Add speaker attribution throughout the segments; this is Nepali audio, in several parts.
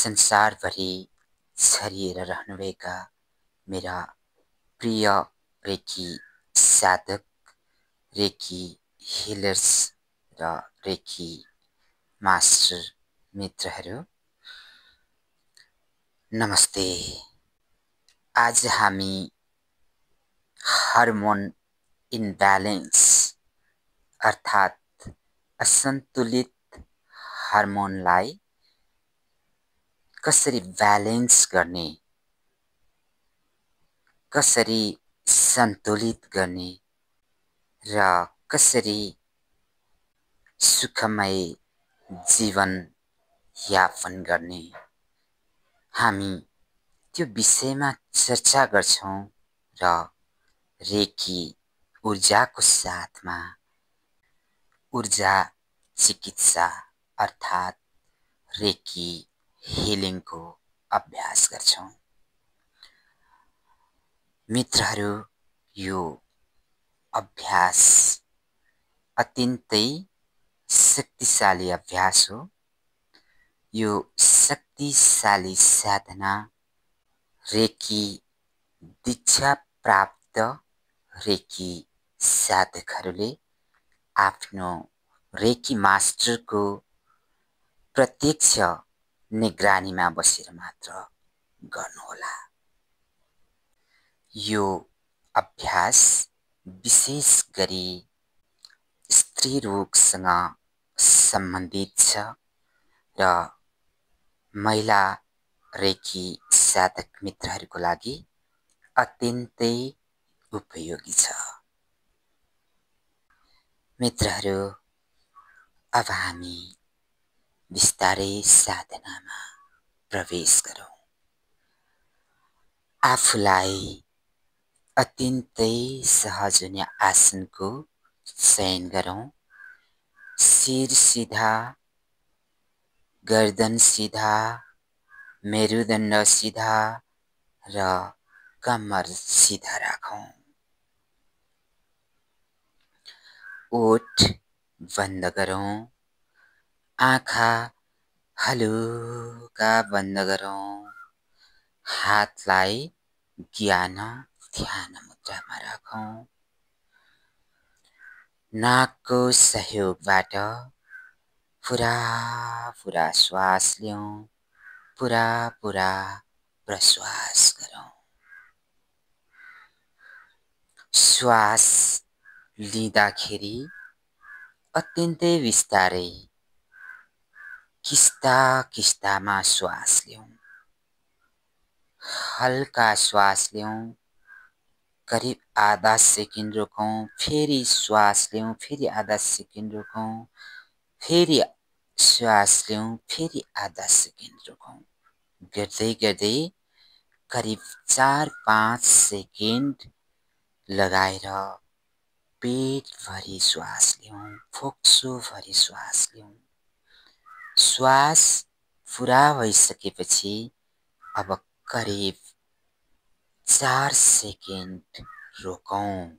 Speaker 1: संसारभरि छरिएर रहनुभएका मेरा प्रिय रेकी साधक, रेकी हिलर्स र रेकी मास्टर मित्रहरू, नमस्ते। आज हामी हार्मोन इम्ब्यालेन्स अर्थात् असन्तुलित हार्मोनलाई कसरी ब्यालेन्स गर्ने, कसरी सन्तुलित गर्ने र कसरी सुखमय जीवन यापन गर्ने, हामी त्यो विषयमा चर्चा गर्छौं र रेकी ऊर्जाको साथमा ऊर्जा चिकित्सा अर्थात् रेकी हिलिङको अभ्यास गर्छौं। मित्रहरू, यो अभ्यास अत्यन्तै शक्तिशाली अभ्यास हो। यो शक्तिशाली साधना रेकी दीक्षा प्राप्त रेकी साधकहरूले आफ्नो रेकी मास्टरको प्रत्यक्ष निगरानीमा बसेर मात्र गर्नुहोला। यो अभ्यास विशेष गरी स्त्री रोगसँग सम्बन्धित छ र महिला रेकी साधक मित्रहरूको लागि अत्यन्तै उपयोगी छ। मित्रहरू, अब हामी बिस्तारै साधनामा प्रवेश गरौँ। आफूलाई अत्यन्तै सहज हुने आसनको चयन गरौँ। शिर सिधा, गर्दन सिधा, मेरुदण्ड सिधा र कम्मर सिधा राखौँ। ओठ बन्द गरौँ। आँखा हलुका बन्द गरौँ। हातलाई ज्ञान ध्यान मुद्रामा राखौँ। नाकको सहयोगबाट पुरा पुरा श्वास लियौँ, पुरा पुरा प्रश्वास गरौँ। श्वास लिँदाखेरि अत्यन्तै बिस्तारै किस्ता किस्तामा श्वास लियौँ। हल्का श्वास लियौँ, करिब आधा सेकेन्ड रोकौँ, फेरि श्वास लियौँ, फेरि आधा सेकेन्ड रोकौँ, फेरि श्वास लियौँ, फेरि आधा सेकेन्ड रोकौँ। गर्दै गर्दै करिब 4-5 सेकेन्ड लगाएर पेटभरि श्वास लियौँ, फोक्सोभरि श्वास लियौँ। श्वास पुरा भइसकेपछि अब करिब 4 सेकेन्ड रोकौँ।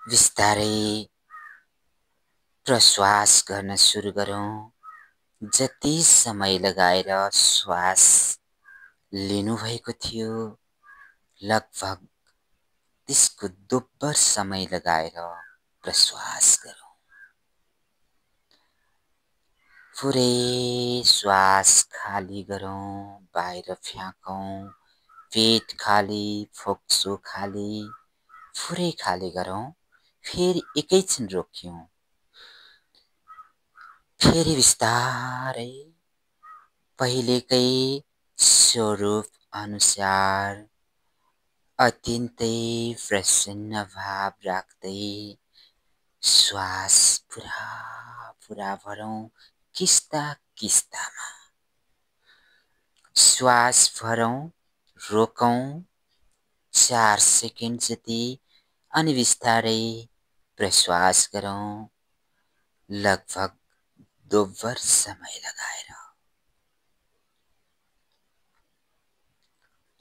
Speaker 1: बिस्तारै प्रश्वास गर्न सुरु गरौँ। जति समय लगाएर श्वास लिनुभएको थियो, लगभग त्यसको दोब्बर समय लगाएर प्रश्वास गरौँ। पुरै श्वास खाली गरौँ, बाहिर फ्याँकौँ। पेट खाली, फोक्सो खाली, पुरै खाली गरौँ। फेरि एकैछिन रोक्यौँ। फेरि बिस्तारै पहिलेकै स्वरूप अनुसार अत्यन्तै प्रसन्न भाव राख्दै श्वास पुरा पुरा भरौँ, किस्ता किस्तामा। श्वास भरौँ, रोकौँ 4 सेकेन्ड जति अनि बिस्तारै प्रश्वास गरौँ, लगभग दोब्बर समय लगाएर।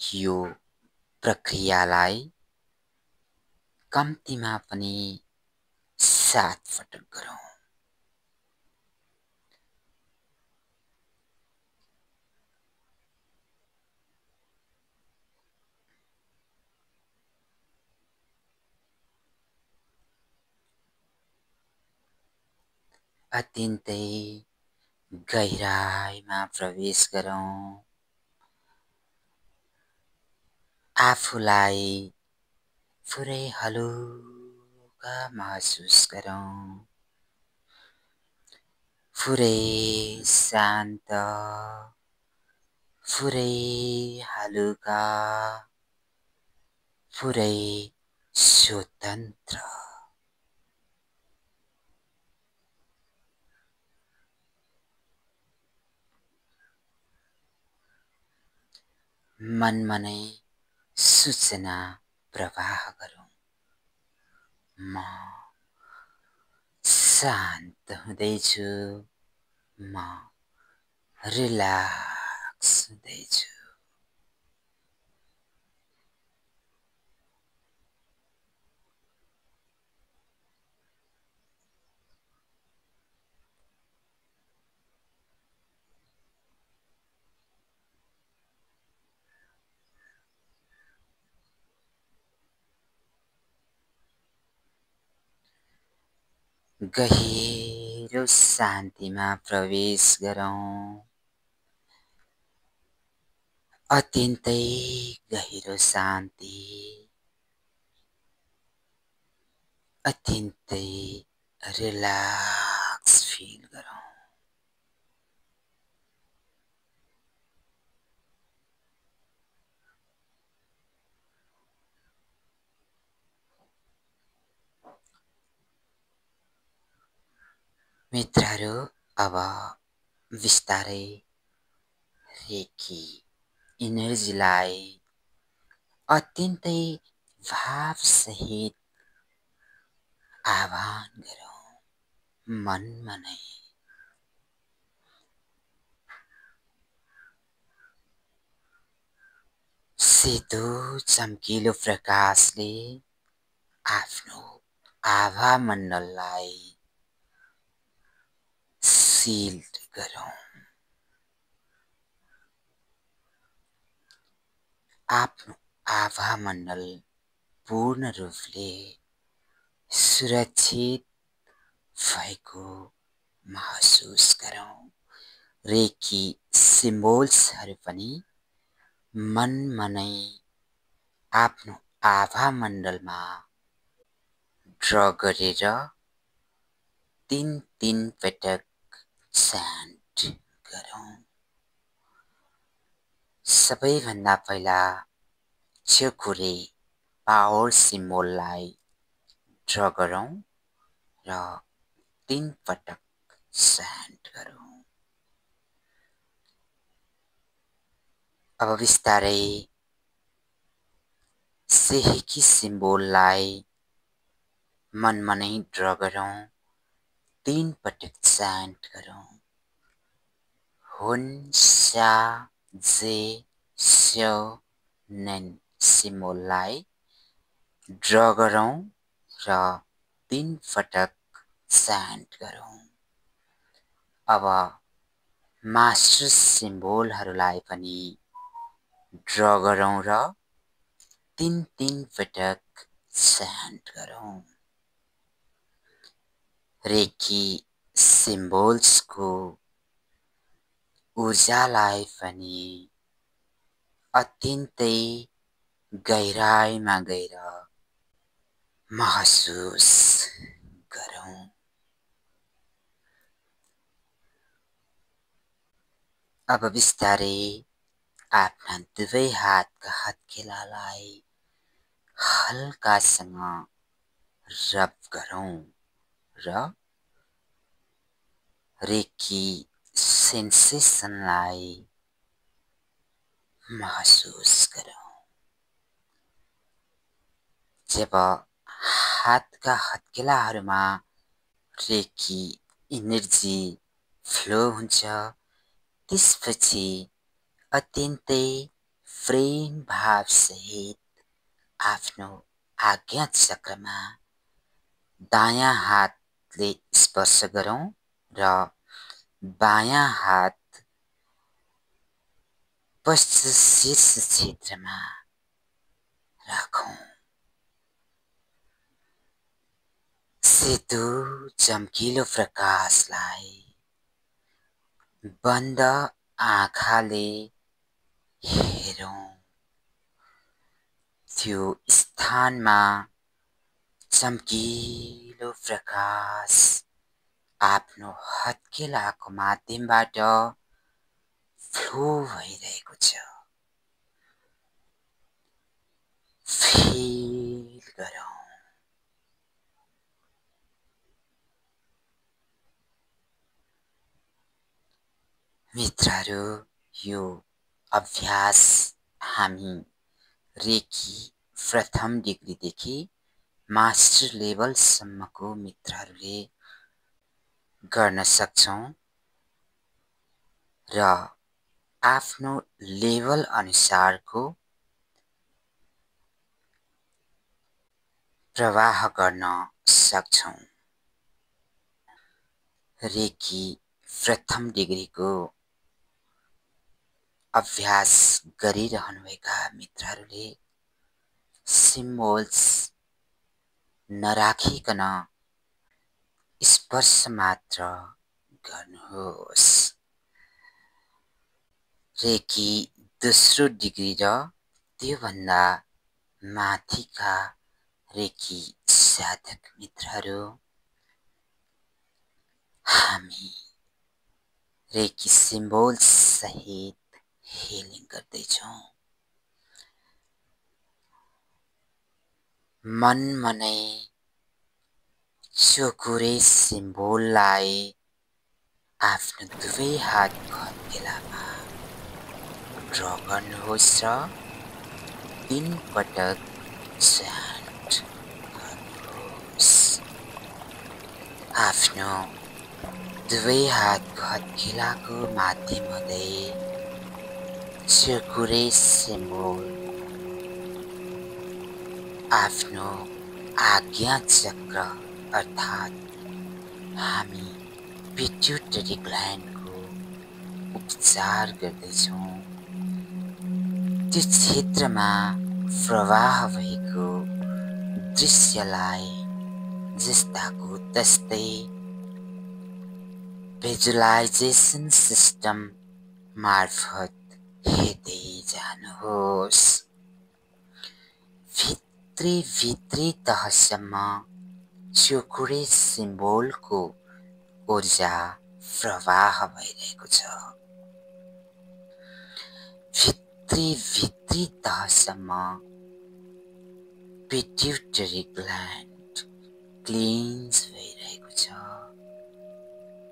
Speaker 1: यो प्रक्रियालाई कम्तीमा पनि 7 पटक गरौँ। अत्यन्तै गहिराईमा प्रवेश गरौँ। आफूलाई पुरै हलुका महसुस गरौँ। पुरै शान्त, पुरै हलुका, पुरै स्वतन्त्र। मनमा नै सूचना प्रवाह गरौँ। म शान्त हुँदैछु, म रिल्याक्स हुँदैछु। गहिरो शान्तिमा प्रवेश गरौँ। अत्यन्तै गहिरो शान्ति, अत्यन्तै रिल्याक्स फिल गरौँ। मित्रहरू, अब बिस्तारै रेकी इनर्जीलाई अत्यन्तै भावसहित आह्वान गरौँ मनमा नै। सेतो चम्किलो प्रकाशले आफ्नो आभा मण्डललाई सिल्ड गरौँ। आफ्नो आभा मण्डल पूर्ण रूपले सुरक्षित भएको महसुस गरौँ। रेकी सिम्बोल्सहरू पनि मनमा नै आफ्नो आभा मण्डलमा ड्र गरेर 3 पटक च्यान्ट गरौँ। सबैभन्दा पहिला चोखुरे पावर सिम्बोललाई ड्र गरौँ र 3 पटक च्यान्ट गरौँ। अब बिस्तारै सेहेकी सिम्बोललाई मनमा नै ड्र गरौँ, 3 पटक च्यान्ट गरौँ। हुन स्या जे स्यो नेन सिम्बोललाई ड्र गरौँ र 3 पटक च्यान्ट गरौँ। अब मास्टर सिम्बोलहरूलाई पनि ड्र गरौँ र 3 पटक च्यान्ट गरौँ। रेकी सिम्बोल्सको ऊर्जालाई पनि अत्यन्तै गहिराईमा गएर महसुस गरौँ। अब बिस्तारै आफ्ना दुवै हातका हत्केलालाई हल्कासँग रब गरौँ र रेकी सेन्सेसनलाई महसुस गरौँ। जब हातका हत्केलाहरूमा रेकी इनर्जी फ्लो हुन्छ, त्यसपछि अत्यन्तै प्रेम भावसहित आफ्नो आज्ञा चक्रमा दायाँ हातले स्पर्श गरौँ र बायाँ हात पश्च शीर्ष क्षेत्रमा राखौँ। सेतो चम्किलो प्रकाशलाई बन्द आँखाले हेरौँ। त्यो स्थानमा चम्किलो प्रकाश आफ्नो हत्केलाको माध्यमबाट फ्लो भइरहेको छ। फिल गरौँ। मित्रहरू, यो अभ्यास हामी रेकी प्रथम डिग्रीदेखि मास्टर लेभलसम्मको मित्रहरूले गर्न सक्छौं र आफ्नो लेभल अनुसारको प्रवाह गर्न सक्छौं। रेकी प्रथम डिग्रीको अभ्यास गरिरहनुभएका मित्रहरूले सिम्बोल्स नराखिकन स्पर्श मात्र गर्नुहोस्। रेकी दोस्रो डिग्री र त्योभन्दा माथिका रेकी साधक मित्रहरू, हामी रेकी सिम्बोल्स सहित हिलिङ गर्दैछौँ। मनमनै चोकुरे सिम्बोललाई आफ्नो दुवै हातको हत्केलामा ड्र गर्नुहोस् र 3 पटक च्यान्ट गर्नुहोस्। आफ्नो दुवै हातको हत्केलाको माध्यम हुँदै चोकुरे सिम्बोल आफ्नो आज्ञा चक्र अर्थात् हामी पिट्युटरी ग्ल्यान्डको उपचार गर्दैछौँ। त्यो क्षेत्रमा प्रवाह भएको दृश्यलाई जस्ताको तस्तै भिजुअलाइजेसन सिस्टम मार्फत हेर्दै जानुहोस्। भित्री तहसम्म चोकुरे सिम्बोलको ऊर्जा प्रवाह भइरहेको छ। भित्री तहसम्म पिट्युटरी ग्ल्यान्ड क्लिन्स भइरहेको छ।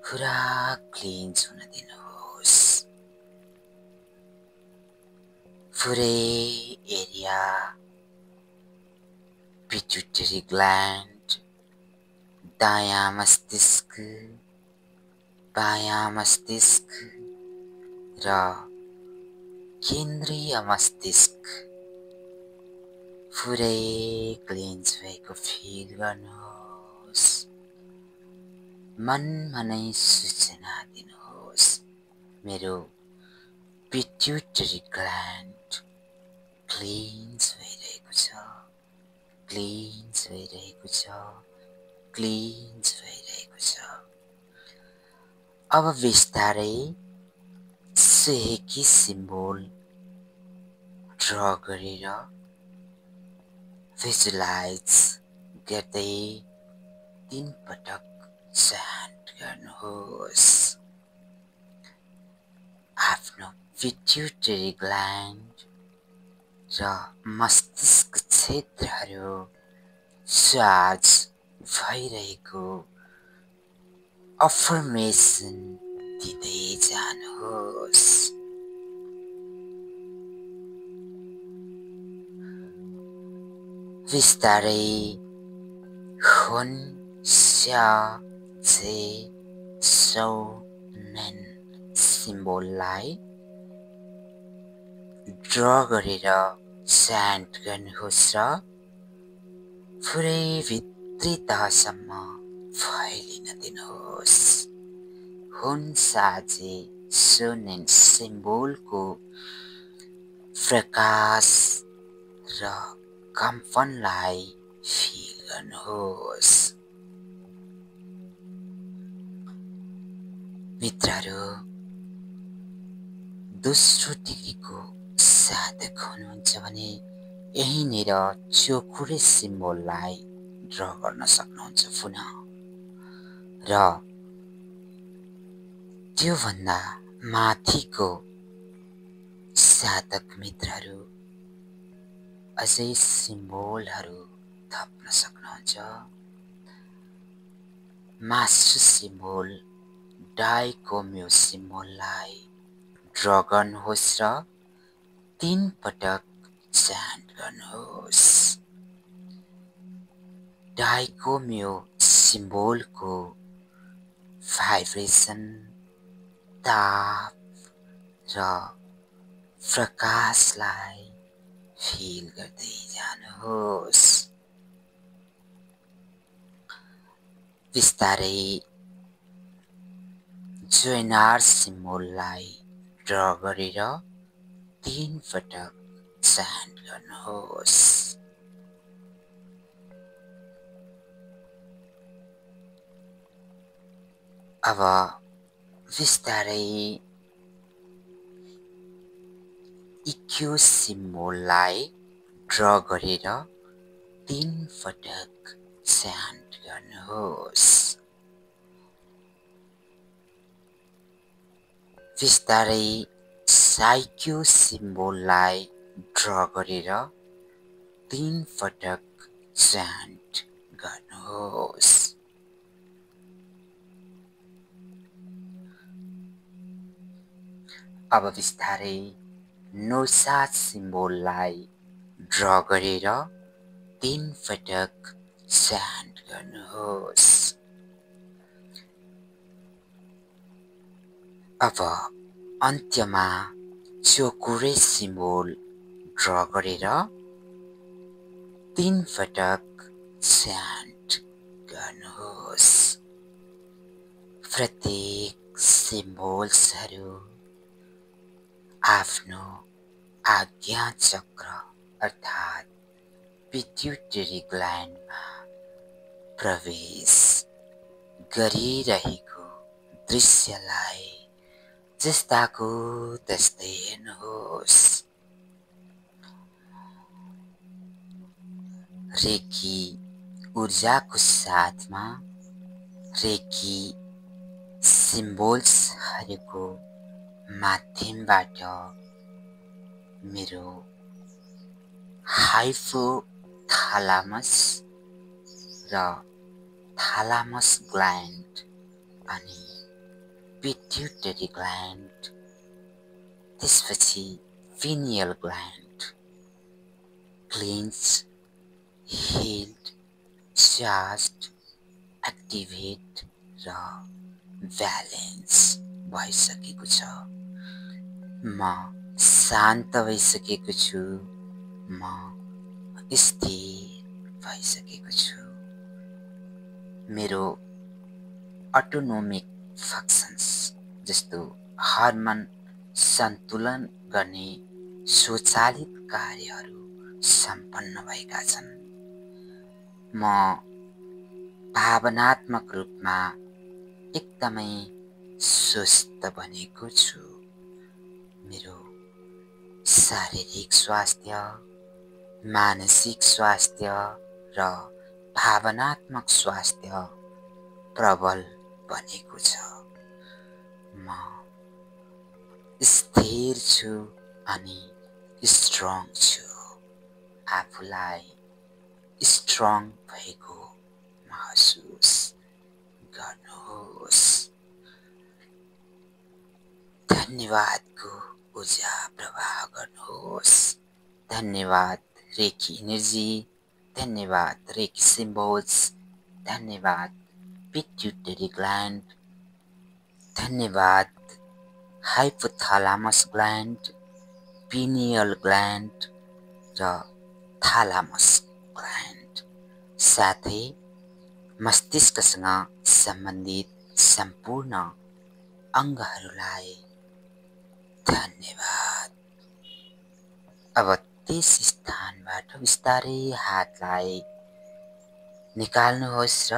Speaker 1: पुरा क्लिन्स हुन दिनुहोस्। पुरै एरिया पिट्युटरी ग्ल्यान्ड, दायाँ मस्तिष्क, बायाँ मस्तिष्क र केन्द्रीय मस्तिष्क पुरै क्लिन्स भएको फिल गर्नुहोस्। मनमा नै सूचना दिनुहोस्, मेरो पिट्युटरी ग्ल्यान्ड क्लिन्स भइरहेको छ, क्लिन्स भइरहेको छ, क्लिन्स भइरहेको छ। अब बिस्तारै सेकी सिम्बोल ड्र गरेर भिजुअलाइज गर्दै 3 पटक च्यान्ट गर्नुहोस्। आफ्नो पिट्युटरी ग्ल्यान्ड र मस्तिष्क क्षेत्रहरू चार्ज भइरहेको अफर्मेसन दिँदै जानुहोस्। बिस्तारै हुन स्या जे सौ नेन सिम्बोललाई ड्र गरेर च्यान्ट गर्नुहोस् र पुरै भित्री तहसम्म फैलिन दिनुहोस्। हुन साजे सोनेन सिम्बोलको प्रकाश र कम्पनलाई फिल गर्नुहोस्। मित्रहरू, दोस्रो डिग्रीको साधक हुनुहुन्छ भने यहीँनिर चोखुरे सिम्बोललाई ड्र गर्न सक्नुहुन्छ पुनः। र त्योभन्दा माथिको साधक मित्रहरू अझै सिम्बोलहरू थप्न सक्नुहुन्छ। मास्टर सिम्बोल डाइकोम्यो सिम्बोललाई ड्र गर्नुहोस् र 3 पटक च्यान्ट गर्नुहोस्। डाइकोम्यो सिम्बोलको भाइब्रेसन, ताप र प्रकाशलाई फिल गर्दै जानुहोस्। बिस्तारै जोइनार सिम्बोललाई ड्र गरेर 3 पटक च्यान्ट गर्नुहोस्। अब बिस्तारै इक्यू सिम्बोललाई ड्र गरेर 3 पटक च्यान्ट गर्नुहोस्। बिस्तारै साइक्यू सिम्बोललाई ड्र गरेर 3 पटक च्यान्ट गर्नुहोस्। अब बिस्तारै नोसाद सिम्बोललाई ड्र गरेर 3 पटक च्यान्ट गर्नुहोस्। अब अन्त्यमा चोकुरे सिम्बोल ड्र गरेर 3 पटक च्यान्ट गर्नुहोस्। प्रत्येक सिम्बोल्सहरू आफ्नो आज्ञा चक्र अर्थात् पिट्युटरी ग्ल्यान्डमा प्रवेश गरिरहेको दृश्यलाई जस्ताको तस्तै हेर्नुहोस्। रेकी ऊर्जाको साथमा रेकी सिम्बोल्सहरूको माध्यमबाट मेरो हाइपोथालामस र थालामस ग्ल्यान्ड अनि पिट्युटरी ग्ल्यान्ड, त्यसपछि pineal gland kilns, healed, charged, activate र ब्यालेन्स भइसकेको छ। म शान्त भइसकेको छु। म स्थिर भइसकेको छु। मेरो अटोनोमिक फङ्सन्स जस्तो हार्मोन सन्तुलन गर्ने स्वचालित कार्यहरू सम्पन्न भएका छन्। म भावनात्मक रूपमा एकदमै स्वस्थ बनेको छु। मेरो शारीरिक स्वास्थ्य, मानसिक स्वास्थ्य र भावनात्मक स्वास्थ्य प्रबल बनेको छ। म स्थिर छु अनि स्ट्रङ छु। आफूलाई स्ट्रङ भएको महसुस गर्नुहोस्। धन्यवादको ऊर्जा प्रवाह गर्नुहोस्। धन्यवाद रेकी एनर्जी, धन्यवाद रेकी सिम्बोल्स, धन्यवाद पिट्युटरी ग्ल्यान्ड, धन्यवाद हाइपोथालामस ग्ल्यान्ड, पिनियल ग्ल्यान्ड र थालामस ग्ल्यान्ड, साथै मस्तिष्कसँग सम्बन्धित सम्पूर्ण अङ्गहरूलाई धन्यवाद। अब त्यस स्थानबाट बिस्तारै हातलाई निकाल्नुहोस् र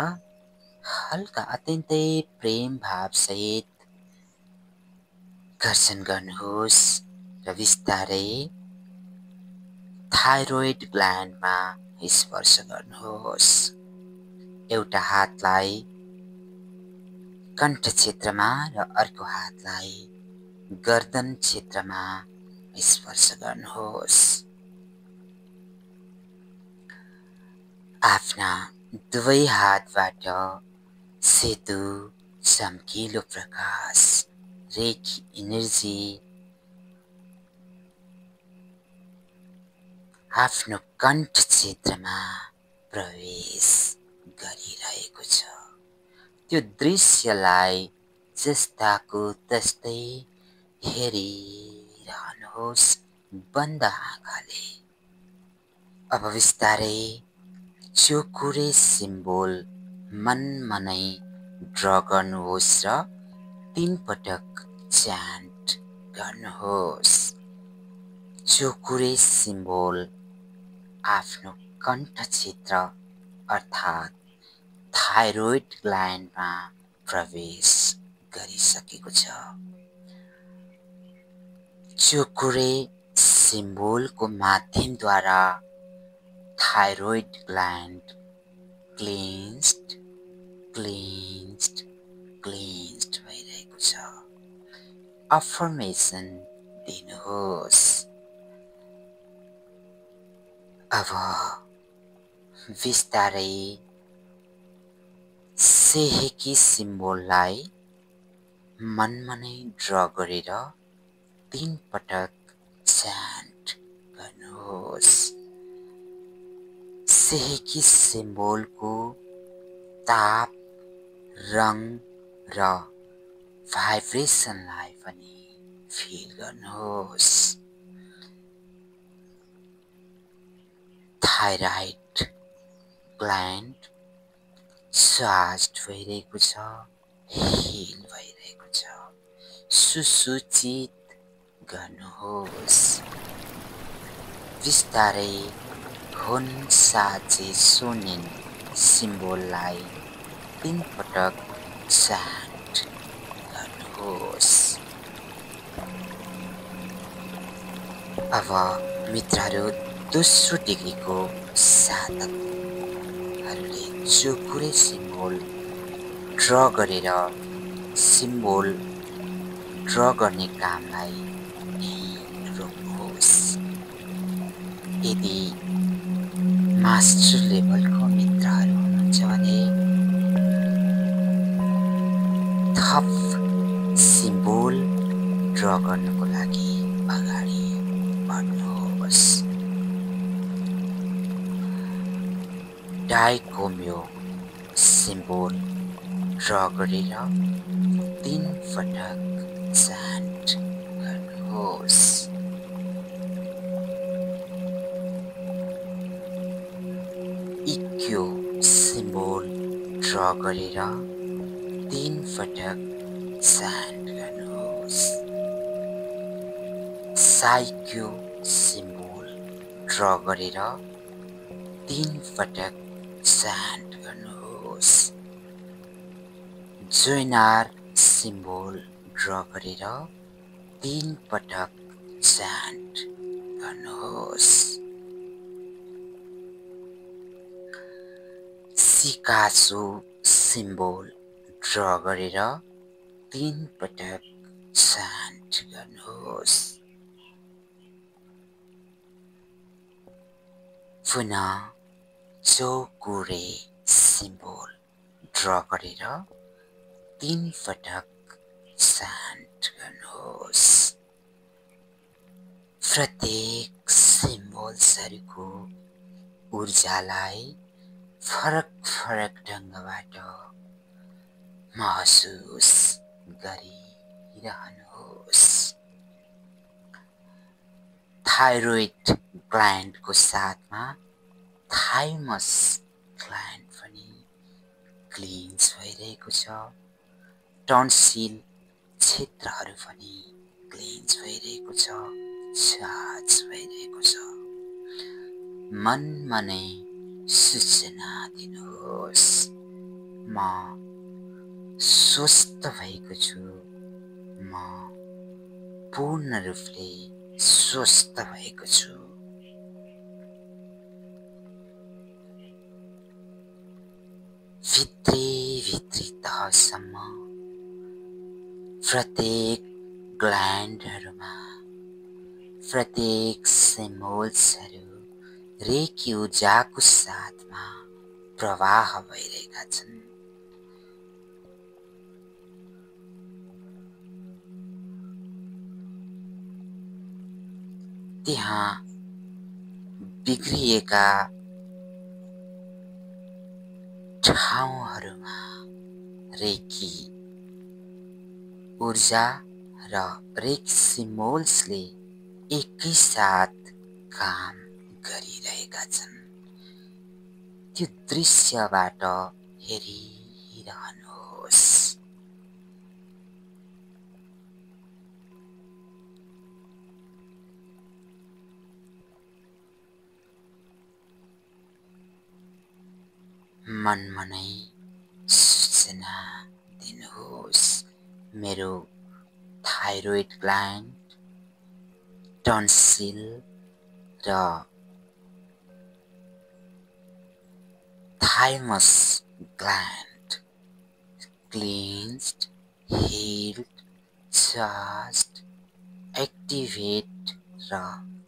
Speaker 1: हल्का अत्यन्तै प्रेम भावसहित घर्षण गर्नुहोस् र बिस्तारै थाइरोइड ग्ल्यान्डमा स्पर्श गर्नुहोस्। एउटा हातलाई कण्ठ क्षेत्रमा र अर्को हातलाई गर्दन क्षेत्रमा स्पर्श गर्नुहोस्। आफ्ना दुवै हातबाट सेतो चम्किलो प्रकाश रेकी एनर्जी आफ्नो कण्ठ क्षेत्रमा प्रवेश गरिरहेको छ। त्यो दृश्यलाई जस्ताको तस्तै हेरिरहनुहोस् बन्द आँखाले। अब बिस्तारै चोकुरे सिम्बोल मनमा नै ड्र गर्नुहोस् र 3 पटक च्यान्ट गर्नुहोस्। चोकुरे सिम्बोल आफ्नो कण्ठ क्षेत्र अर्थात् थाइरोइड ग्ल्यान्डमा प्रवेश गरिसकेको छ। चोकुरे सिम्बोलको माध्यमद्वारा थाइरोइड ग्ल्यान्ड क्लिन्स्ड भइरहेको छ। अफर्मेसन दिनुहोस्। अब बिस्तारै सेहेकी सिम्बोललाई मनमा नै ड्र गरेर 3 पटक च्यान्ट गर्नुहोस्। सेहेकी सिम्बोलको ताप, रङ र भाइब्रेसनलाई पनि फिल गर्नुहोस्। थाइरोइड ग्ल्यान्ड चार्ज भइरहेको छ, हिल भइरहेको छ। सुसूचित गर्नुहोस्। बिस्तारै हुन साचे सोनिन सिम्बोललाई 3 पटक च्यान्ट गर्नुहोस्। अब मित्रहरू दोस्रो डिग्रीको साधकहरूले चोकुरे सिम्बोल ड्र गरेर सिम्बोल ड्र गर्ने कामलाई यहीँ रोक्नुहोस्। यदि मास्टर लेभलको मित्रहरू हुनुहुन्छ भने थप सिम्बोल ड्र गर्नको लागि अगाडि बढ्नुहोस्। डाइकोम्यो सिम्बोल ड्र गरेर 3 पटक च्यान्ट गर्नुहोस्। इक्यो सिम्बोल ड्र गरेर 3 पटक च्यान्ट गर्नुहोस्। साइक्यो सिम्बोल ड्र गरेर 3 पटक च्यान्ट गर्नुहोस्। जोइनार सिम्बोल ड्र गरेर 3 पटक च्यान्ट गर्नुहोस्। सिकासो सिम्बोल ड्र गरेर 3 पटक च्यान्ट गर्नुहोस्। पुनः चौकुरे सिम्बोल ड्र गरेर 3 पटक च्यान्ट गर्नुहोस्। प्रत्येक सिम्बोल्सहरूको ऊर्जालाई फरक फरक ढङ्गबाट महसुस गरिरहनुहोस्। थाइरोइड ग्ल्यान्डको साथमा थाइमस ग्ल्यान्ड पनि क्लिन्स भइरहेको छ। टन्सिल क्षेत्रहरू पनि क्लिन्स भइरहेको छ, चार्ज भइरहेको छ। मनमा नै सूचना दिनुहोस्, म स्वस्थ भएको छु, म पूर्ण रूपले स्वस्थ भएको छु। भित्री तहसम्म प्रत्येक ग्ल्यान्डहरूमा प्रत्येक सिम्बोल्सहरू रेकी ऊर्जाको साथमा प्रवाह भइरहेका छन्। त्यहाँ बिग्रिएका ठाउँहरूमा रेकी ऊर्जा र रेकी सिम्बोल्सले एकैसाथ काम गरिरहेका छन्। त्यो दृश्यबाट हेरिरहनुहोस्। मनमनै सूचना दिनुहोस्, मेरो थाइरोइड ग्ल्यान्ड, टन्सिल र thymus gland cleansed, healed, charged, activate र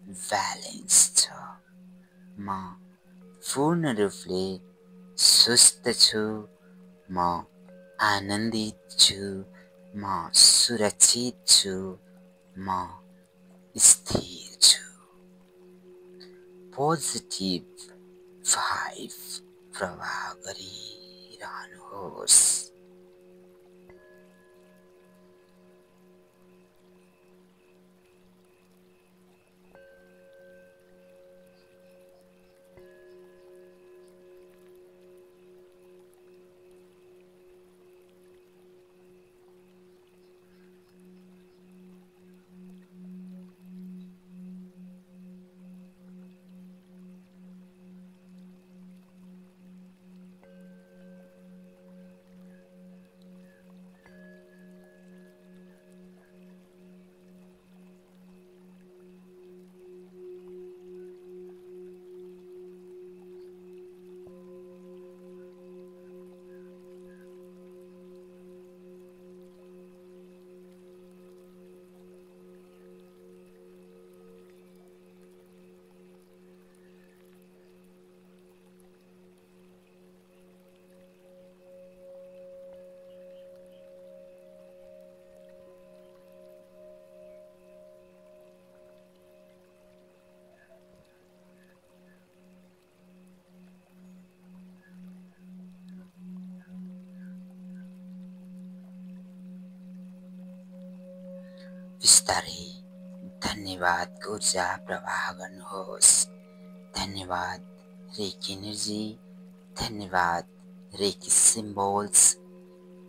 Speaker 1: ब्यालेन्स छ। म पूर्ण रूपले स्वस्थ छु, म आनन्दित छु, म सुरक्षित छु, म स्थिर छु। पोजिटिभ भाइब प्रवाह गरिरहनुहोस्। बिस्तारै धन्यवादको ऊर्जा प्रवाह गर्नुहोस्। धन्यवाद रेकी एनर्जी, धन्यवाद रेकी सिम्बोल्स,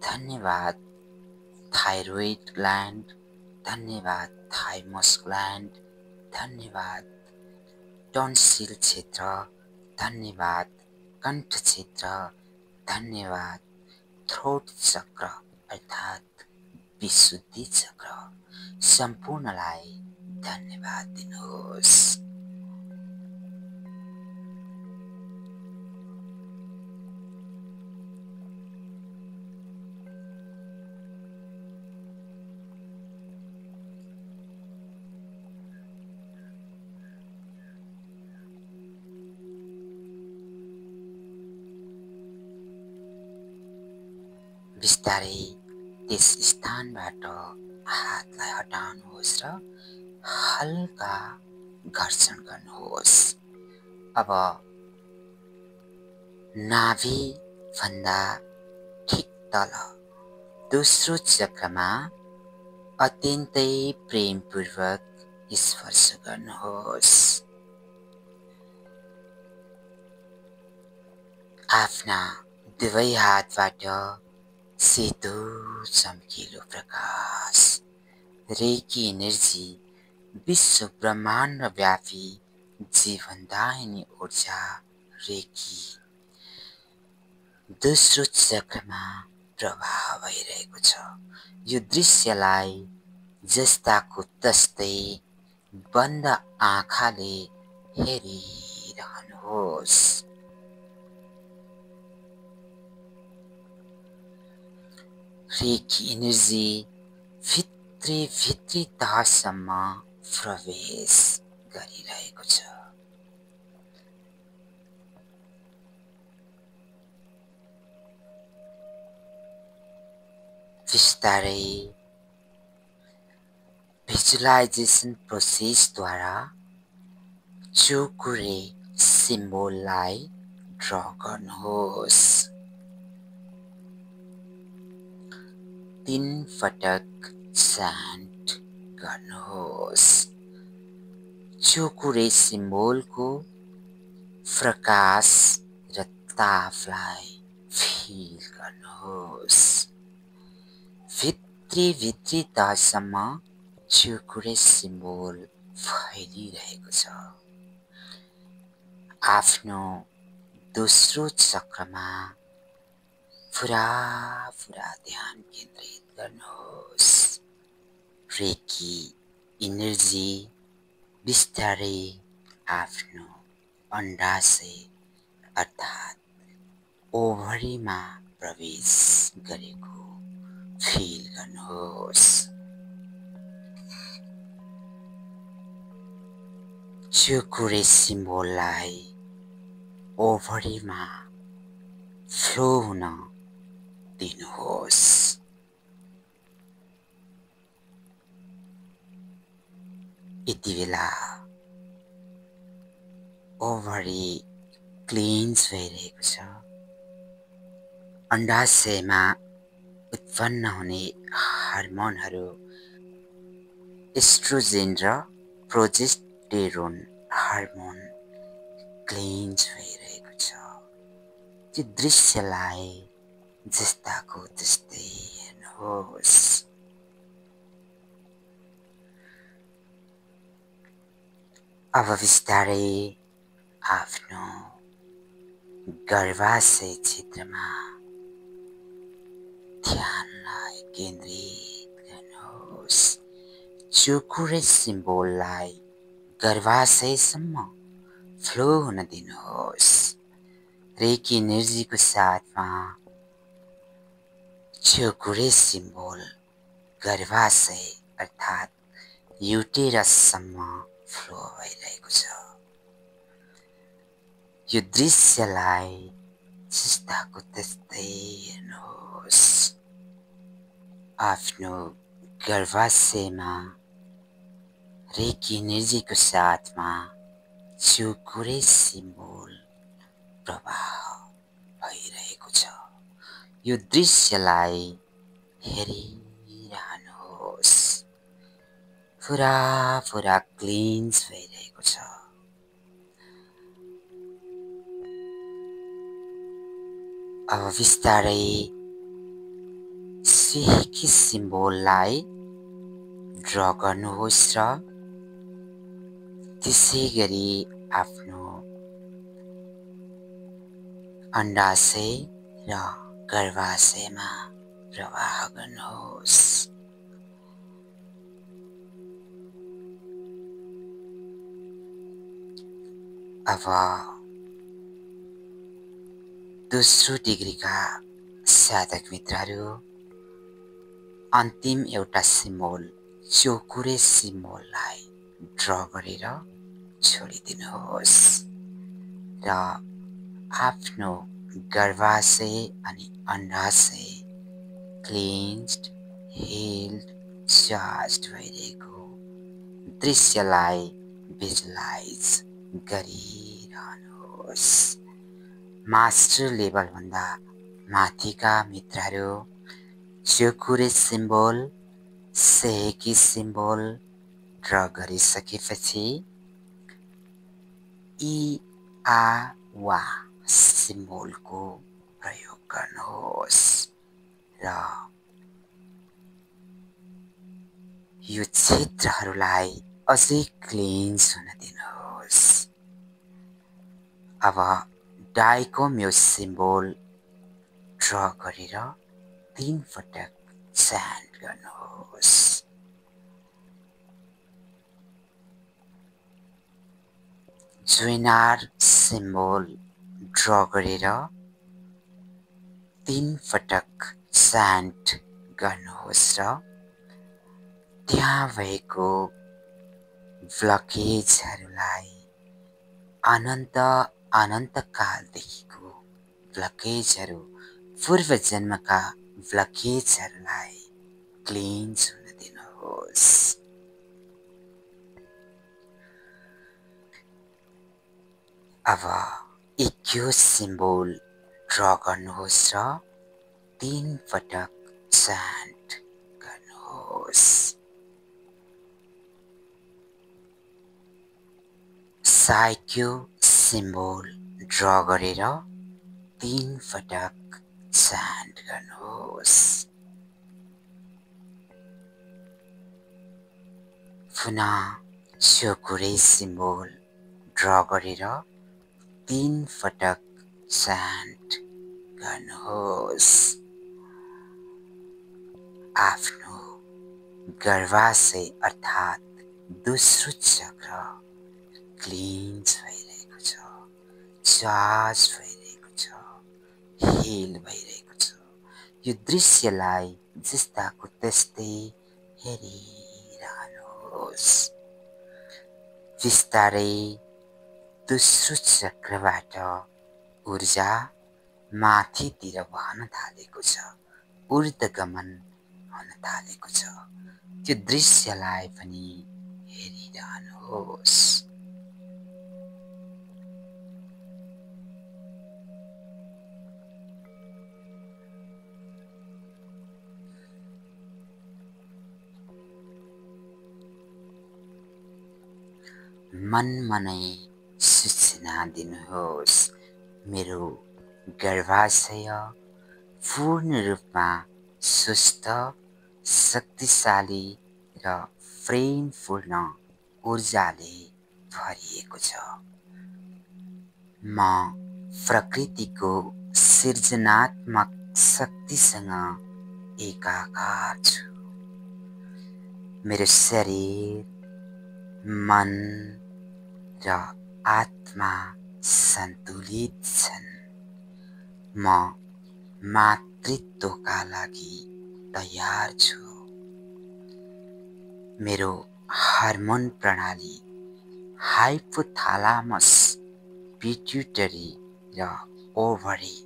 Speaker 1: धन्यवाद थाइरोइड ग्ल्यान्ड, धन्यवाद थाइमस ग्ल्यान्ड, धन्यवाद टन्सिल क्षेत्र, धन्यवाद कण्ठ क्षेत्र, धन्यवाद थ्रोट चक्र अर्थात् विशुद्धि चक्र। सम्पूर्णलाई धन्यवाद दिनुहोस्। बिस्तारै त्यस स्थानबाट हातलाई हटाउनुहोस् र हल्का घर्षण गर्नुहोस्। अब नाभि भन्दा ठिक तल दोस्रो चक्रमा अत्यन्तै प्रेमपूर्वक स्पर्श गर्नुहोस्। आफ्ना दुवै हातबाट सेतो चम्किलो प्रकाश रेकी एनर्जी विश्व ब्रह्माण्ड व्यापी जीवनदायिनी ऊर्जा रेकी दोस्रो चक्रमा प्रवाह भइरहेको छ। यो दृश्यलाई जस्ताको तस्तै बन्द आँखाले हेरिरहनुहोस्। रेकी एनर्जी भित्री तहसम्म प्रवेश गरिरहेको छ। बिस्तारै भिजुअलाइजेसन प्रोसेसद्वारा चोकुरे सिम्बोललाई ड्र गर्नुहोस्। 3 पटक च्यान्ट गर्नुहोस्। चोकुरे सिम्बोलको प्रकाश र तापलाई फिल गर्नुहोस्। भित्री तहसम्म चोकुरे सिम्बोल फैलिरहेको छ। आफ्नो दोस्रो चक्रमा पुरा ध्यान केन्द्रित गर्नुहोस्। रेकी एनर्जी बिस्तारै आफ्नो अण्डाशय अर्थात् ओभरीमा प्रवेश गरेको फिल गर्नुहोस्। चोकुरे सिम्बोललाई ओभरीमा फ्लो हुन दिनुहोस्। यति बेला ओभरी क्लिन्स भइरहेको छ। अण्डाशयमा उत्पन्न हुने हार्मोनहरू एस्ट्रोजेन र प्रोजेस्टेरोन हार्मोन क्लिन्स भइरहेको छ। त्यो दृश्यलाई जस्ताको त्यस्तै हेर्नुहोस्। अब बिस्तारै आफ्नो गर्भाशय क्षेत्रमा ध्यानलाई केन्द्रित गर्नुहोस्। चोकुरे सिम्बोललाई गर्भाशयसम्म फ्लो हुन दिनुहोस्। रेकी एनर्जीको साथमा चोकुरे सिम्बोल गर्भाशय अर्थात् युटेरससम्म फ्लो भइरहेको छ। यो दृश्यलाई जस्ताको त्यस्तै हेर्नुहोस्। आफ्नो गर्भाशयमा रेकी एनर्जीको साथमा चोकुरे सिम्बोल प्रवाह भइरहेको छ। यो दृश्यलाई हेरिरहनुहोस्। पुरा क्लिन्स भइरहेको छ। अब बिस्तारै सेकी सिम्बोललाई ड्र गर्नुहोस् र त्यसै गरी आफ्नो अण्डाशय र गर्भाशयमा प्रवाह गर्नुहोस्। अब दोस्रो डिग्रीका साधक मित्रहरू अन्तिम एउटा सिम्बोल चोकुरे सिम्बोललाई ड्र गरेर छोडिदिनुहोस् र आफ्नो गर्भाशय अनि अण्डाशय क्लिन्स्ड, हेल्ड, चार्ज्ड भइरहेको दृश्यलाई भिजुअलाइज गरिरहनुहोस्। मास्टर लेभलभन्दा माथिका मित्रहरू चोकुरे सिम्बोल, सेकी सिम्बोल ड्र गरिसकेपछि इ आ वा सिम्बोलको प्रयोग गर्नुहोस् र यो क्षेत्रहरूलाई अझै क्लिन्स हुन दिनुहोस्। अब डाइकोम्यो सिम्बोल ड्र गरेर 3 पटक च्यान्ट गर्नुहोस्। ट्विनार सिम्बल ड्र गरेर 3 पटक स्यान्ड गर्नुहोस् र त्यहाँ भएको ब्लकेजहरूलाई अनन्तकालदेखिको ब्लकेजहरू पूर्व जन्मका ब्लकेजहरूलाई क्लिन्स हुन दिनुहोस्। अब इक्यु सिम्बल ड्र गर्नुहोस् र 3 पटक च्यान्ट गर्नुहोस्। साइक्यु सिम्बल ड्र गरेर 3 पटक च्यान्ट गर्नुहोस्। पुनः स्योकुरे सिम्बल ड्र गरेर 3 पटक च्यान्ट गर्नुहोस्। आफ्नो गर्भाशय अर्थात् दोस्रो चक्र क्लिन्स भइरहेको छ, चार्ज भइरहेको छ, हिल भइरहेको छ। यो दृश्यलाई जस्ताको त्यस्तै हेरिरहनुहोस्। बिस्तारै दोस्रो चक्रबाट ऊर्जा माथितिर बहन थालेको छ, ऊर्ध्वगमन हुन थालेको छ। त्यो दृश्यलाई पनि हेरिरहनुहोस्। मनमनै सूचना दिनुहोस्, मेरो गर्भाशय पूर्ण रूपमा स्वस्थ, शक्तिशाली र प्रेमपूर्ण ऊर्जाले भरिएको छ। म प्रकृतिको सृजनात्मक शक्तिसँग एकाकार छु। मेरो शरीर, मन र आत्मा सन्तुलित छन्। म मातृत्वका लागि तयार छु। मेरो हार्मोन प्रणाली, हाइपोथालामस, पिट्युटरी र ओभरी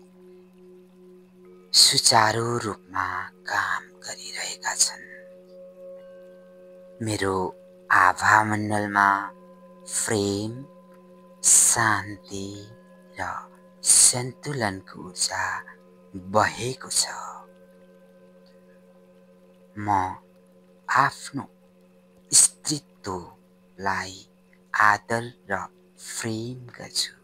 Speaker 1: सुचारू रूपमा काम गरिरहेका छन्। मेरो आभामण्डलमा प्रेम, शान्ति र सन्तुलनको ऊर्जा बहेको छ। म आफ्नो स्त्रीत्वलाई आदर र प्रेम गर्छु।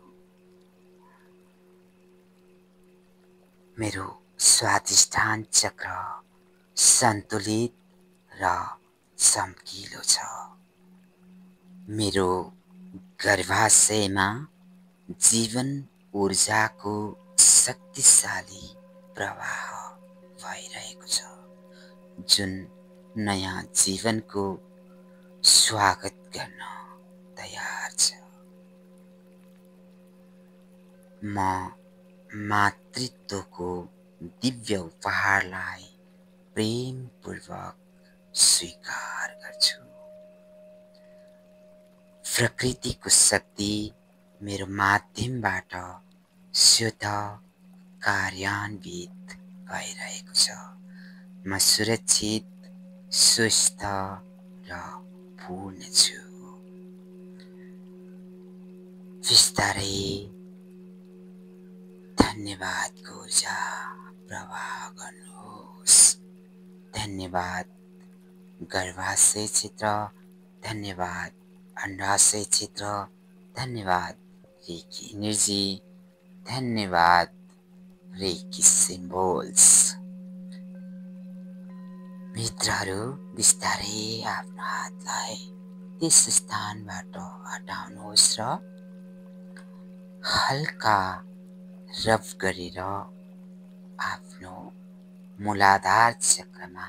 Speaker 1: मेरो स्वादिष्ठान चक्र सन्तुलित र चम्किलो छ। मेरो गर्भाशयमा जीवन ऊर्जाको शक्तिशाली प्रवाह भइरहेको छ, जुन नयाँ जीवनको स्वागत गर्न तयार छ। म मातृत्वको दिव्य उपहारलाई प्रेमपूर्वक स्वीकार गर्छु। प्रकृतिको शक्ति मेरो माध्यमबाट स्वत कार्यान्वित भइरहेको छ। म सुरक्षित, स्वस्थ र पूर्ण छु। बिस्तारै धन्यवादको ऊर्जा प्रवाह गर्नुहोस्। धन्यवाद गर्भाशय क्षेत्र, धन्यवाद अंडाशय क्षेत्र, धन्यवाद रेकी एनर्जी, धन्यवाद रेकी सिम्बोल्स। मित्रहरू, बिस्तारै आफ्नो हातलाई त्यस स्थानबाट हटाउनुहोस् र हल्का रब गरेर आफ्नो मूलाधार चक्रमा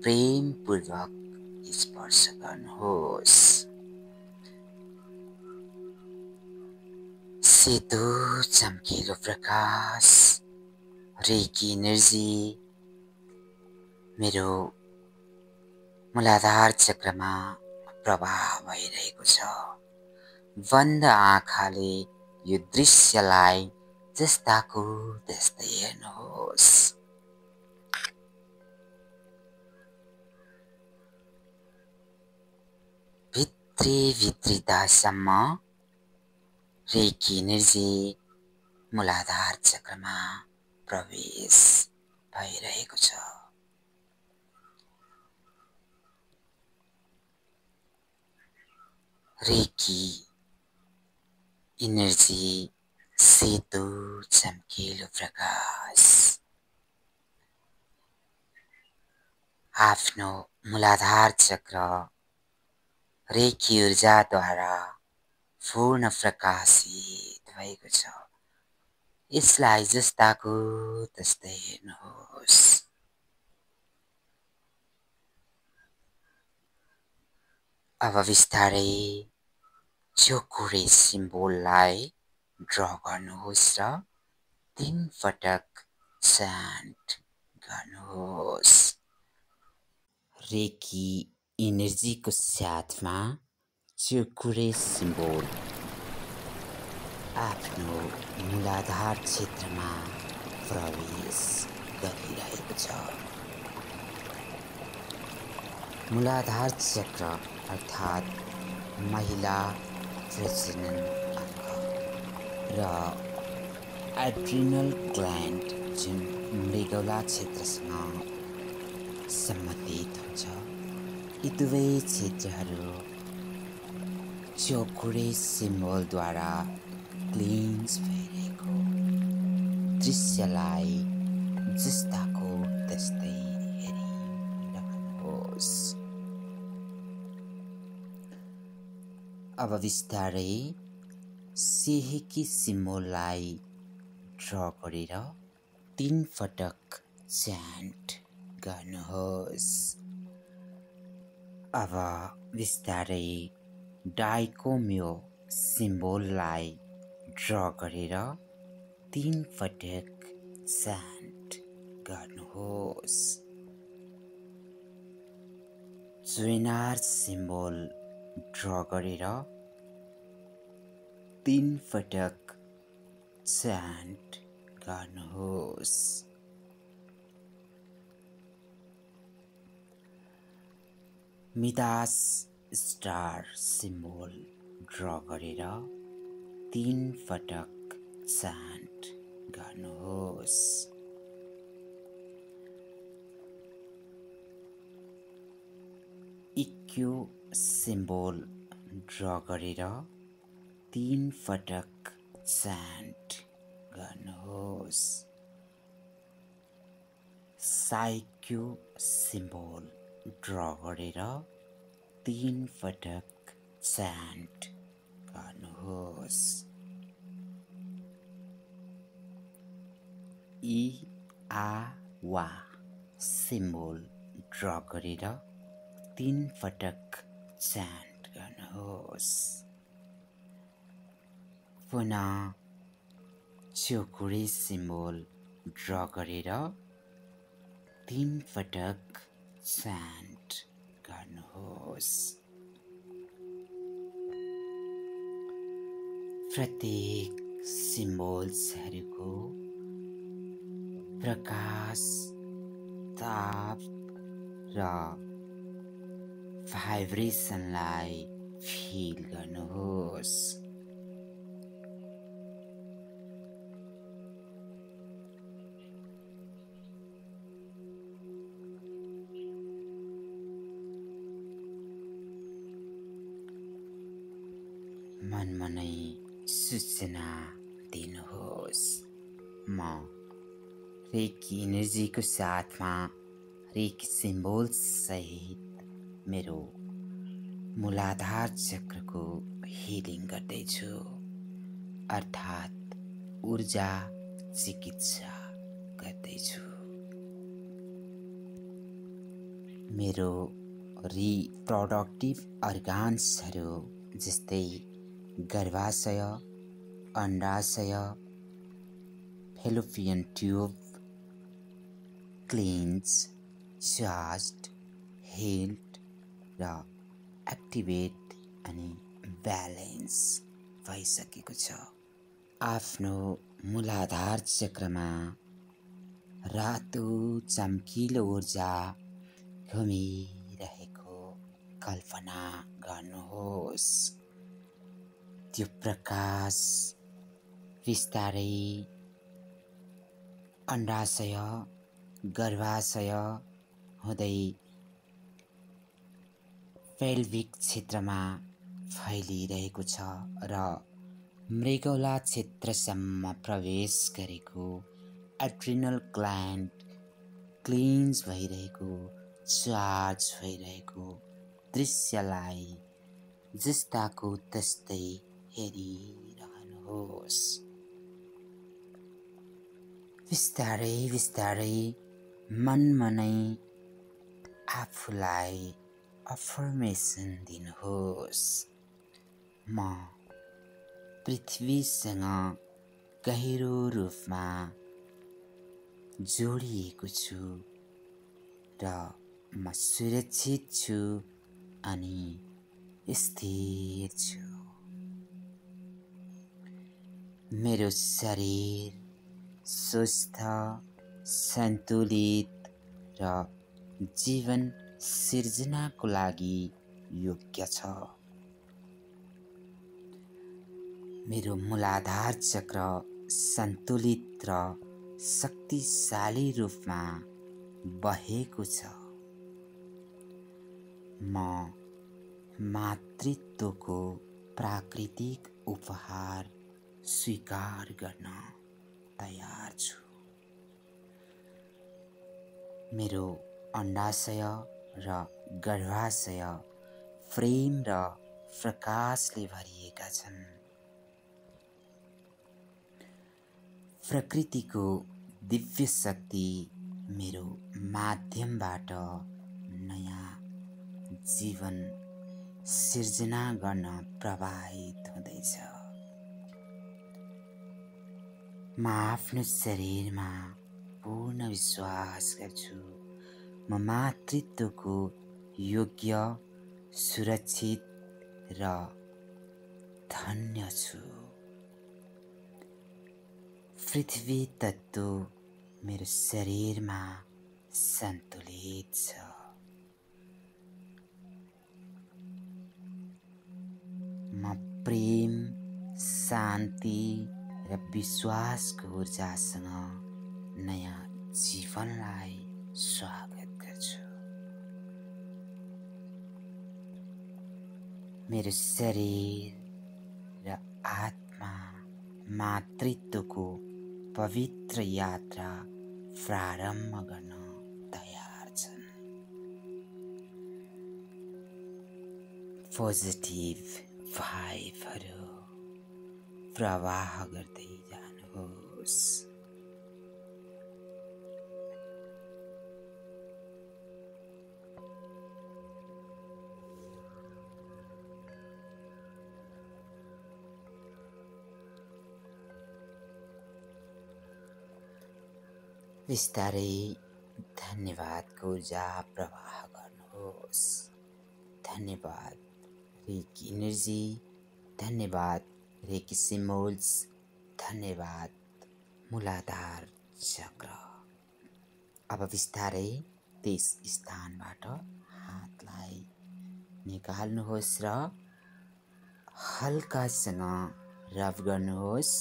Speaker 1: प्रेमपूर्वक स्पर्श गर्नुहोस्। सेतो चम्किलो प्रकाश रेकी एनर्जी मेरो मूलाधार चक्रमा प्रवाह भइरहेको छ। बन्द आँखाले यो दृश्यलाई जस्ताको त्यस्तै हेर्नुहोस्। भित्री दासम्म रेकी एनर्जी मूलाधार चक्रमा प्रवेश भइरहेको छ। रेकी एनर्जी सेतो चम्किलो प्रकाश आफ्नो मूलाधार चक्र रेकी ऊर्जाद्वारा पूर्ण प्रकाशित भएको छ। यसलाई जस्ताको तस्तै हेर्नुहोस्। अब बिस्तारै चौखुरे सिम्बोललाई ड्र गर्नुहोस् र 3 पटक च्यान्ट गर्नुहोस्। रेकी एनर्जीको साथमा चौखुरे सिम्बोल आफ्नो मूलाधार क्षेत्रमा प्रवेश गरिरहेको छ। मूलाधार चक्र अर्थात् महिला प्रजनन अङ्ग र एड्रिनल ग्ल्यान्ड जुन मृगौला क्षेत्रसँग सम्बन्धित हुन्छ। यी दुवै क्षेत्रहरू चौखुरे सिम्बोलद्वारा क्लिन्स भइरहेको दृश्यलाई जस्ताको त्यस्तै हेरिरहनुहोस्। अब बिस्तारै सेहेकी सिम्बोललाई ड्र गरेर 3 पटक च्यान्ट गर्नुहोस्। अब बिस्तारै डाइकोम्यो सिम्बोललाई ड्र गरेर 3 पटक च्यान्ट गर्नुहोस्। ज्वेनार सिम्बोल ड्र गरेर 3 पटक च्यान्ट गर्नुहोस्। मिदास स्टार सिम्बोल ड्र गरेर 3 पटक च्यान्ट गर्नुहोस्। इक्यू सिम्बोल ड्र गरेर 3 पटक च्यान्ट गर्नुहोस्। साइक्यू सिम्बोल ड्र गरेर 3 पटक च्यान्ट गर्नुहोस्। वा सिम्बोल ड्र गरेर 3 पटक च्यान्ट गर्नुहोस्। पुनः चौखुरे सिम्बोल ड्र गरेर 3 पटक च्यान्ट गर्नुहोस्। प्रत्येक सिम्बोल्सहरूको प्रकाश, ताप र भाइब्रेसनलाई फिल गर्नुहोस्। मनमनै सूचना दिनुहोस्, म रेकी एनर्जीको साथमा रेकी सिम्बोल सहित मेरो मूलाधार चक्रको हिलिङ गर्दैछु, अर्थात् ऊर्जा चिकित्सा गर्दैछु। मेरो रिप्रोडक्टिभ अर्गान्सहरू जस्तै गर्भाशय, अण्डाशय, fallopian tube cleanse, charged, healed र एक्टिभेट अनि ब्यालेन्स भइसकेको छ। आफ्नो मूलाधार चक्रमा रातो चम्किलो ऊर्जा घुमिरहेको कल्पना गर्नुहोस्। त्यो प्रकाश बिस्तारै अण्डाशय, गर्भाशय हुँदै पेल्भिक क्षेत्रमा फैलिरहेको छ र मृगौला क्षेत्रसम्म प्रवेश गरेको एड्रिनल ग्ल्यान्ड क्लिन्स भइरहेको, चार्ज भइरहेको दृश्यलाई जस्ताको तस्तै हेरिरहनुहोस्। बिस्तारै बिस्तारै मनमा नै आफूलाई अफर्मेसन दिनुहोस्। म पृथ्वीसँग गहिरो रूपमा जोडिएको छु र म सुरक्षित छु अनि स्थिर छु। मेरो शरीर स्वस्थ, सन्तुलित र जीवन सिर्जनाको लागि योग्य छ। मेरो मूलाधार चक्र सन्तुलित र शक्तिशाली रूपमा बहेको छ। म मातृत्वको प्राकृतिक उपहार स्वीकार गर्न तयार छु। मेरो अण्डाशय र गर्भाशय प्रेम र प्रकाशले भरिएका छन्। प्रकृतिको दिव्य शक्ति मेरो माध्यमबाट नयाँ जीवन सिर्जना गर्न प्रवाहित हुँदैछ। म आफ्नो शरीरमा पूर्ण विश्वास गर्छु। म मातृत्वको योग्य, सुरक्षित र धन्य छु। पृथ्वी तत्त्व मेरो शरीरमा सन्तुलित छ। म प्रेम, शान्ति र विश्वासको ऊर्जासँग नयाँ जीवनलाई स्वागत गर्छु। मेरो शरीर र आत्मा मातृत्वको पवित्र यात्रा प्रारम्भ गर्न तयार छन्। पोजिटिभ भाइबहरू प्रवाह गर्दै जानुहोस्। बिस्तारै धन्यवादको ऊर्जा प्रवाह गर्नुहोस्। धन्यवाद रेकी एनर्जी, धन्यवाद रेकी सिम्बोल्स, धन्यवाद मूलाधार चक्र। अब बिस्तारै त्यस स्थानबाट हातलाई निकाल्नुहोस् र हल्कासँग रब गर्नुहोस्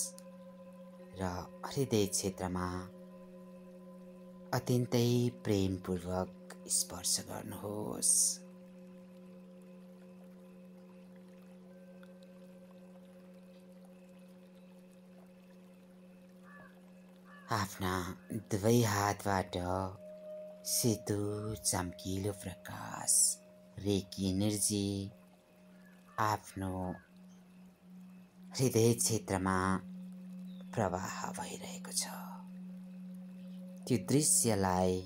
Speaker 1: र हृदय क्षेत्रमा अत्यन्तै प्रेमपूर्वक स्पर्श गर्नुहोस्। आफ्ना दुवै हातबाट सेतो चम्किलो प्रकाश रेकी एनर्जी आफ्नो हृदय क्षेत्रमा प्रवाह भइरहेको छ। त्यो दृश्यलाई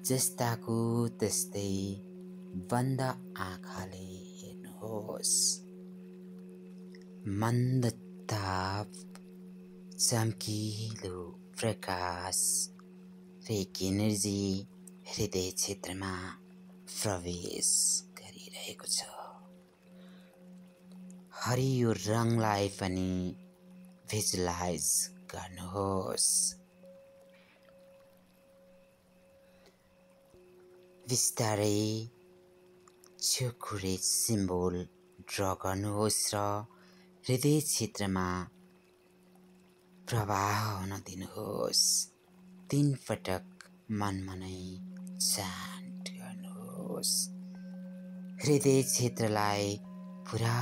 Speaker 1: जस्ताको त्यस्तै बन्द आँखाले हेर्नुहोस्। मन्द ताप चम्किलो प्रकाश र एक एनर्जी हृदय क्षेत्रमा प्रवेश गरिरहेको छ। हरियो रङलाई पनि भिजुअलाइज गर्नुहोस्। बिस्तारै चोखुरे सिम्बोल ड्र गर्नुहोस् र हृदय क्षेत्रमा प्रवाह हुन दिनुहोस्। 3 पटक मनमा नै चान्ट गर्नुहोस्। हृदय क्षेत्रलाई पुरा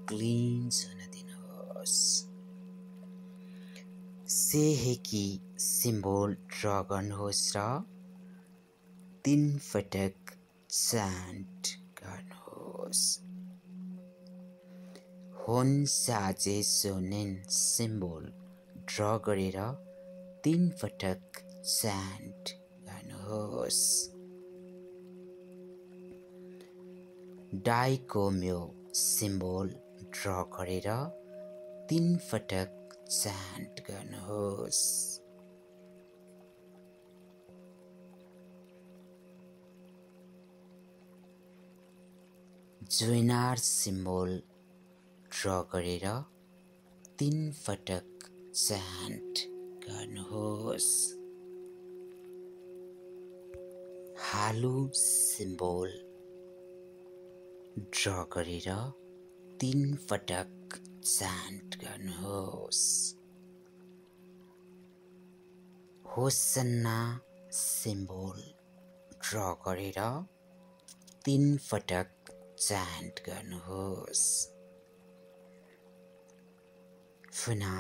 Speaker 1: क्लिन्स हुन दिनुहोस्। सेहेकी सिम्बोल ड्र गर्नुहोस् र 3 पटक चान्ट गर्नुहोस्। हुन साजे सोनेन सिम्बोल ड्र गरेर 3 पटक चान्ट गर्नुहोस्। डाइकोम्यो सिम्बोल ड्र गरेर 3 पटक चान्ट गर्नुहोस्। जोइनार सिम्बोल ड्र गरेर 3 पटक चान्ट गर्नुहोस्। हालु सिम्बोल ड्र गरेर 3 पटक चान्ट गर्नुहोस्। होसन्ना सिम्बोल ड्र गरेर 3 पटक चान्ट गर्नुहोस्। पुनः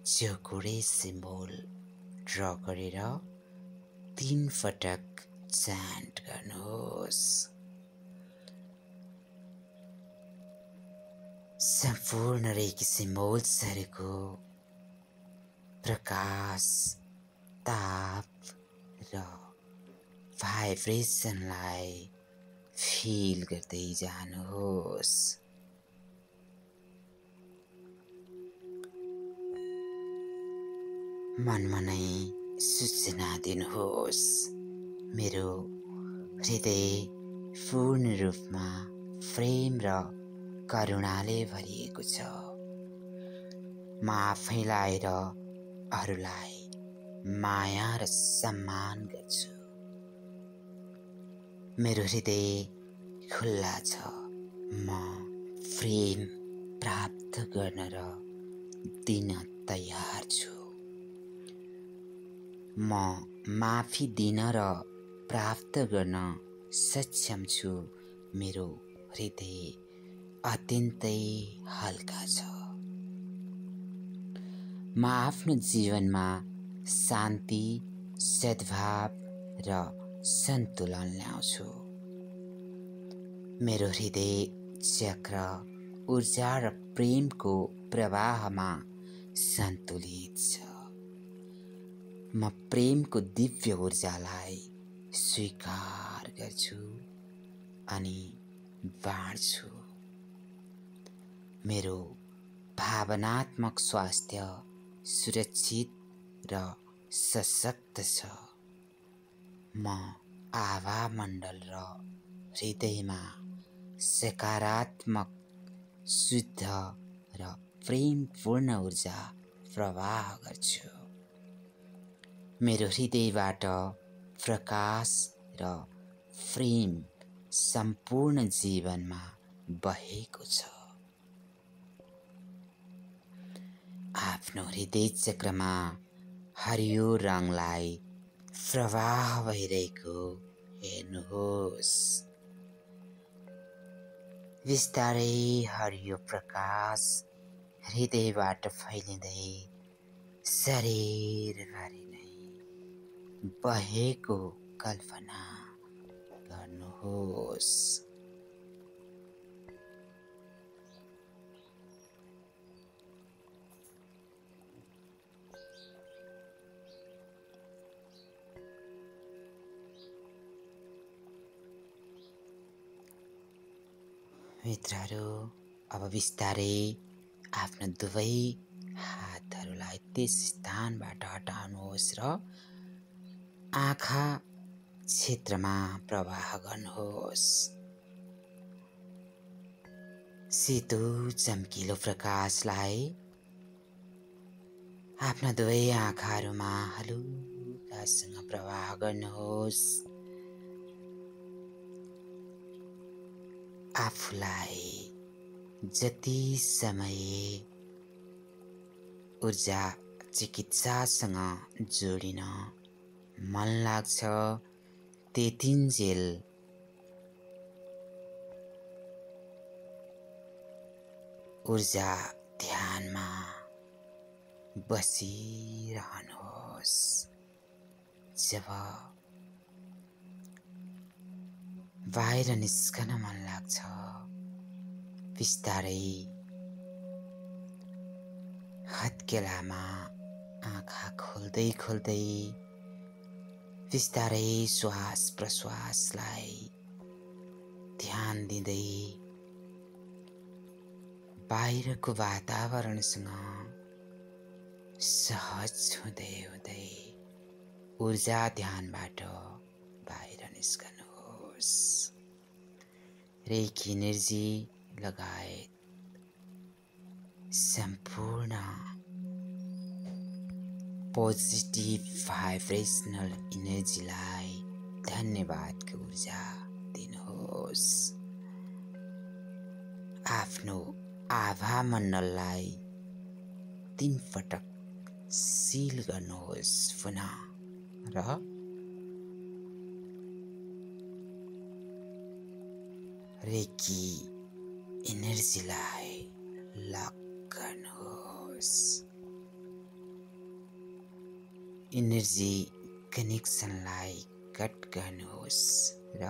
Speaker 1: चोखुरे सिम्बोल ड्र गरेर 3 पटक चान्ट गर्नुहोस्। सम्पूर्ण रेकी सिम्बोल्सहरूको प्रकाश, ताप र भाइब्रेसनलाई फिल गर्दै जानुहोस्। मनमा नै सूचना दिनुहोस्, मेरो हृदय पूर्ण रूपमा प्रेम र करुणाले भरिएको छ। म आफैलाई र अरूलाई माया र सम्मान गर्छु। मेरो हृदय खुल्ला छ। म प्रेम प्राप्त गर्न र दिन तयार छु। म माफी दिन र प्राप्त गर्न सक्षम छु। मेरो हृदय अत्यन्तै हल्का छ। म आफ्नो जीवनमा शान्ति, सद्भाव र सन्तुलन ल्याउँछु। मेरो हृदय चक्र ऊर्जा र प्रेमको प्रवाहमा सन्तुलित छ। म प्रेमको दिव्य ऊर्जालाई स्वीकार गर्छु अनि बाँड्छु। मेरो भावनात्मक स्वास्थ्य सुरक्षित र सशक्त छ। म आभामण्डल र हृदयमा सकारात्मक, शुद्ध र प्रेमपूर्ण ऊर्जा प्रवाह गर्छु। मेरो हृदयबाट प्रकाश र प्रेम सम्पूर्ण जीवनमा बहेको छ। आफ्नो हृदय चक्रमा हरियो रङलाई प्रवाह भइरहेको हेर्नुहोस्। बिस्तारै हरियो प्रकाश हृदयबाट फैलिँदै शरीरभरि नै बहेको कल्पना गर्नुहोस्। मित्रहरू, अब बिस्तारै आफ्नो दुवै हातहरूलाई त्यस स्थानबाट हटाउनुहोस् र आँखा क्षेत्रमा प्रवाह गर्नुहोस्। सेतो चम्किलो प्रकाशलाई आफ्ना दुवै आँखाहरूमा हलुकासँग प्रवाह गर्नुहोस्। आफूलाई जति समय ऊर्जा चिकित्सासँग जोडिन मन लाग्छ त्यतिन्जेल ऊर्जा ध्यानमा बसिरहनुहोस्। जब बाहिर निस्कन मन लाग्छ बिस्तारै हत्केलामा आँखा खोल्दै खोल्दै बिस्तारै श्वास प्रश्वासलाई ध्यान दिँदै बाहिरको वातावरणसँग सहज हुँदै हुँदै ऊर्जा ध्यानबाट बाहिर निस्कनुहोस्। रेकी एनर्जी लगायत सम्पूर्ण पोजिटिभ भाइब्रेसनल इनर्जीलाई धन्यवादको ऊर्जा दिनुहोस्। आफ्नो आभा मण्डललाई 3 पटक सील गर्नुहोस् पुनः र रेकी एनर्जीलाई लक गर्नुहोस्। एनर्जी कनेक्सनलाई कट गर्नुहोस् र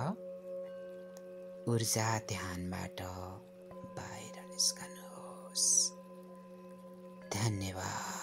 Speaker 1: ऊर्जा ध्यानबाट बाहिर निस्कनुहोस्। धन्यवाद।